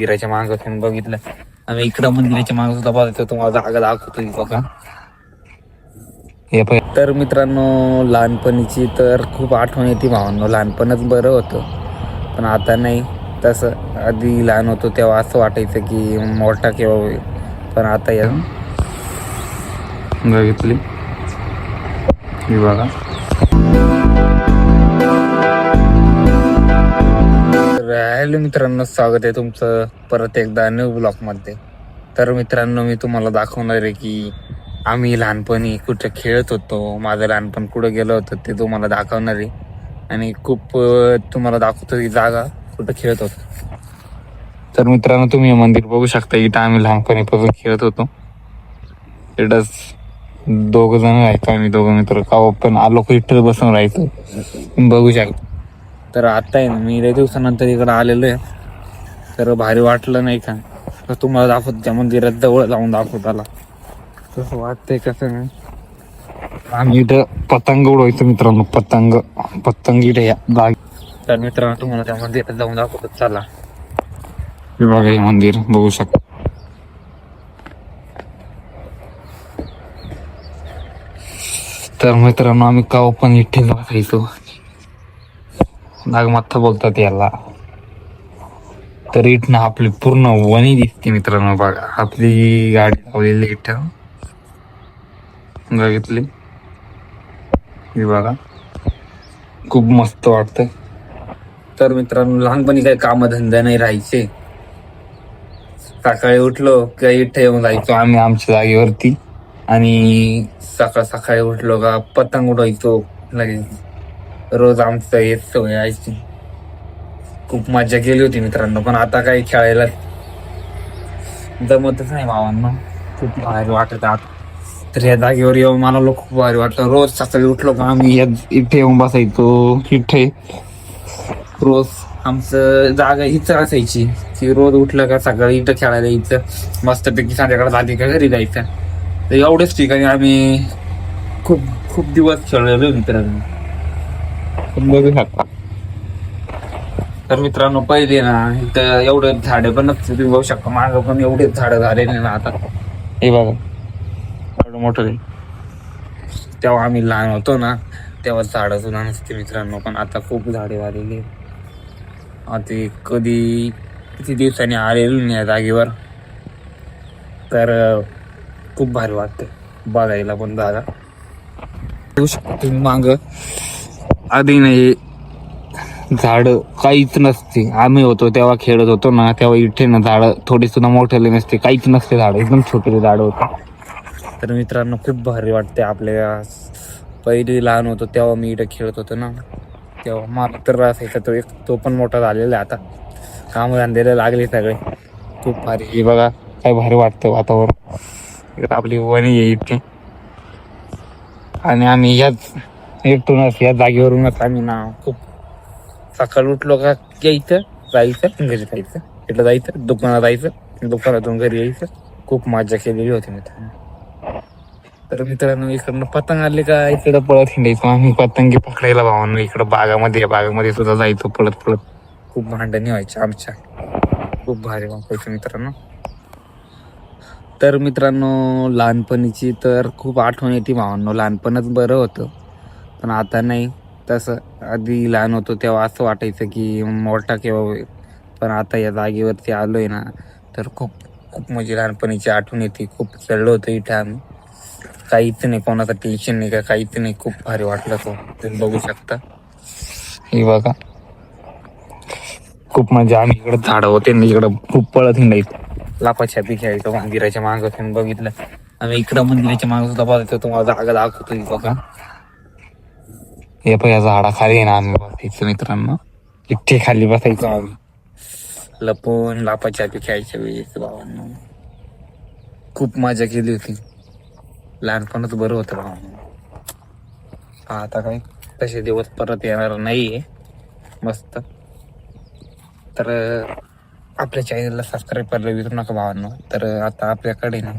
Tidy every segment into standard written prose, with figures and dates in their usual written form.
मंदिराच्या मागं बघितलं आम्ही इकडं मंदिराच्या मागं सुद्धा बघायचं तुम्हाला जागा दाखवतो बघा. हे तर मित्रांनो लहानपणीची तर खूप आठवण येते भावांनो. लहानपणच बरं होतं पण आता नाही तसं. आधी लहान होतो तेव्हा असं वाटायचं की मोठा केव्हा होईल, पण आता या बघितली ही बघा. हॅलो मित्रांनो, स्वागत आहे तुमचं परत एकदा न्यू ब्लॉगमध्ये. तर मित्रांनो मी तुम्हाला दाखवणार आहे की आम्ही लहानपणी कुठे खेळत होतो. माझं लहानपण कुठं गेलं होतं ते तुम्हाला दाखवणार आहे आणि खूप तुम्हाला दाखवतो ही जागा कुठं खेळत होतो. तर मित्रांनो तुम्ही हे मंदिर बघू शकता. इथं आम्ही लहानपणीपासून खेळत होतो. इथंच 2 जण राहायचो आम्ही, 2 मित्र. का पण आलो की इथं बसून राहायचो, बघू शकता. तर आता आहे ना मी लय दिवसानंतर इकडं आलेलो आहे, तर भारी वाटलं नाही का. तर तुम्हाला दाखवतो त्या मंदिरात जवळ जाऊन दाखवत आला कसं वाटतंय कसं नाही. आम्ही इथं पतंग उडवायचो मित्रांनो. पतंग इथे या बाग. तर मित्रांनो तुम्हाला त्या मंदिरात जाऊन दाखवतो चला. हे बघा हे मंदिर बघू शकता. तर मित्रांनो आम्ही काव पण इथे बसायचो. नागमाथा बोलतात याला. तर इथनं आपली पूर्ण वणी दिसते मित्रांनो. बघा आपली गाडी लावलेली इथं बघितली ही बघा, खूप मस्त वाटतंय. तर मित्रांनो लहानपणी काही कामधंदा नाही राहायचे. सकाळी उठलो की इथे येऊन जायचो आम्ही आमच्या जागेवरती आणि सकाळी उठलो का पतंग उडवायचो लगेच. रोज आमचं हेच सवय यायची. खूप मजा केली होती मित्रांनो. पण आता काही खेळायला जमतच नाही भावांना. खूप भारी वाटत आता. तर या जागेवर येऊन मला खूप भारी वाटतं. रोज सकाळी उठलो का आम्ही इथे येऊन बसायचो. इथे रोज आमचं जागा हीच असायची की रोज उठलं का सकाळी इथं खेळायला यायचं, मस्तपैकी संध्याकाळी झाली का घरी जायचं. तर एवढ्याच ठिकाणी आम्ही खूप खूप दिवस खेळलेलो मित्रांनो, बघू शकता. तर मित्रांनो पहिले ना इथं एवढे झाडे पण नसते. तुम्ही बघू शकता मागं पण एवढेच झाडं झालेले ना आता. हे बघा एवढं मोठं. तेव्हा आम्ही लहान होतो ना तेव्हा झाडं सुद्धा नसते मित्रांनो, पण आता खूप झाडे झालेली. आता कधी किती दिवसांनी आलेलो नाही या जागेवर, तर खूप भारी वाटतं बघायला पण जागा. बघू शकता तुम्ही माग आधी नाही झाड काहीच नसते. आम्ही होतो तेव्हा खेळत होतो ना तेव्हा इथे ना झाड थोडी सुद्धा मोठेले नसते, काहीच नसते. झाड एकदम छोटे झाड होतं. तर मित्रांनो खूप भारी वाटते. आपल्या पहिली लहान होतो तेव्हा मी इथं खेळत होतो ना, तेव्हा मला तर असायचा तो पण मोठा झालेला आहे आता. काम धंद्याला लागले सगळे. खूप भारी. हे बघा काय भारी वाटतं वातावरण. आपली वणी आहे इथे आणि आम्ही ह्याच इथूनच या जागेवरूनच आम्ही ना खूप सकाळी उठलो का यायचं जायचं घरी जायचं, इथलं जायचं दुकानात जायचं, दुकानातून घरी यायचं. खूप मजा केलेली होती मित्रांनो. तर मित्रांनो इकडनं पतंग आले का इकडं पळत हिंडायचो आम्ही पतंगी पकडायला भावांनो. इकडं बागामध्ये सुद्धा जायचो पळत. खूप भांडणी व्हायची आमच्या. खूप भारी वाटायचं मित्रांनो. तर मित्रांनो लहानपणीची तर खूप आठवण येते भावांनो. लहानपणच बरं होतं पण आता नाही तसं. आधी लहान होतो तेव्हा असं वाटायचं की मोठा केव्हा होईल, पण आता या जागेवरती आलोय ना तर खूप खूप म्हणजे लहानपणीची आठवण येते. खूप खेळलो होतो इथे आम्ही. काहीच नाही, कोणाचं टेन्शन नाही का काहीच नाही. खूप भारी वाटलं तो. तुम्ही बघू शकता हे बघा. खूप म्हणजे आम्ही इकडे झाडं होते ना इकडं खूप पळत हिंडायचो, लापाछापी खेळायचो मंदिराच्या मागं. बघितलं आम्ही इकडं मंदिराच्या मागं सुद्धा बघायचो. तुम्हाला जागा दाखवतो बघा. हे पण या झाडाखाली ना आम्ही बसायचो मित्रांनो. इथे खाली बसायचो आम्ही लपून लापाछापी खेळायच्या वेळेस भावांनो. खूप मजा केली होती. लहानपणच बरं होतं भावांनो. आता काय तसे दिवस परत येणार नाहीये. मस्त. तर आपल्या चॅनलला सबस्क्राईब करायला विसरू नका भावांनो. तर आता आपल्याकडे ना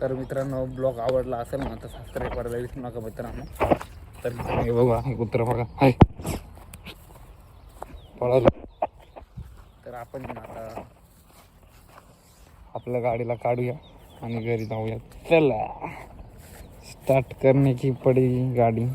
तर मित्रांनो ब्लॉग आवडला असेल ना तर सबस्क्राईब करायला विसरू नका मित्रांनो. तर बघा कुत्र बघा हाय पळालं. आपण आता आपल्या गाडीला काढूया आणि घरी जाऊया. चला स्टार्ट करने की पडेगी गाडी.